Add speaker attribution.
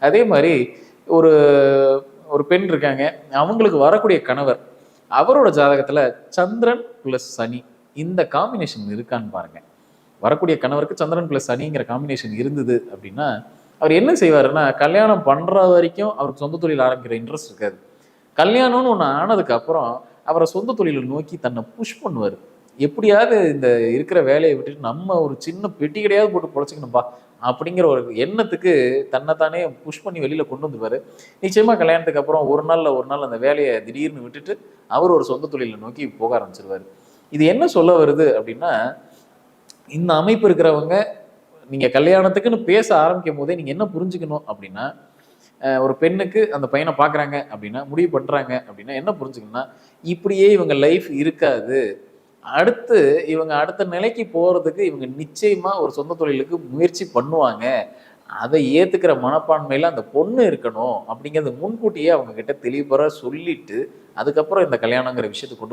Speaker 1: அதே மாதிரி ஒரு ஒரு பெண் இருக்காங்க, அவங்களுக்கு வரக்கூடிய கணவர், அவரோட ஜாதகத்துல சந்திரன் பிளஸ் சனி இந்த காம்பினேஷன் இருக்கான்னு பாருங்க. வரக்கூடிய கணவருக்கு சந்திரன் பிளஸ் சனிங்கிற காம்பினேஷன் இருந்தது அப்படின்னா, அவர் என்ன செய்வாருன்னா, கல்யாணம் பண்ற வரைக்கும் அவருக்கு சொந்த தொழில் ஆரம்பிக்கிற இன்ட்ரெஸ்ட் இருக்காது. கல்யாணம்னு ஒண்ணு ஆனதுக்கு அப்புறம் அவரை சொந்த தொழிலை நோக்கி தன்னை புஷ் பண்ணுவாரு. எப்படியாவது இந்த இருக்கிற வேலையை விட்டுட்டு நம்ம ஒரு சின்ன பெட்டி கடையாவது போட்டு பொழைச்சிக்கணும்பா அப்படிங்கிற ஒரு எண்ணத்துக்கு தன்னைத்தானே புஷ் பண்ணி வெளியில கொண்டு வந்துருவாரு. நிச்சயமா கல்யாணத்துக்கு அப்புறம் ஒரு நாள்ல ஒரு நாள் அந்த வேலையை திடீர்னு விட்டுட்டு அவர் ஒரு சொந்த தொழிலை நோக்கி போக ஆரம்பிச்சிருவாரு. இது என்ன சொல்ல வருது அப்படின்னா, இந்த அமைப்பு இருக்கிறவங்க நீங்க கல்யாணத்துக்குன்னு பேச ஆரம்பிக்கும் போதே நீங்க என்ன புரிஞ்சுக்கணும் அப்படின்னா, ஒரு பெண்ணுக்கு அந்த பையனை பார்க்குறாங்க அப்படின்னா, முடிவு பண்றாங்க அப்படின்னா என்ன புரிஞ்சுக்கணும்னா, இப்படியே இவங்க லைஃப் இருக்காது. அடுத்து இவங்க அடுத்த நிலைக்கு போறதுக்கு இவங்க நிச்சயமா ஒரு சொந்த தொழிலுக்கு முயற்சி பண்ணுவாங்க. அதை ஏத்துக்கிற மனப்பான்மையில அந்த பொண்ணு இருக்கணும் அப்படிங்கிறது முன்கூட்டியே அவங்க கிட்ட தெளிவுபட சொல்லிட்டு, அதுக்கப்புறம் இந்த கல்யாணங்கிற விஷயத்துக்கு கொண்டு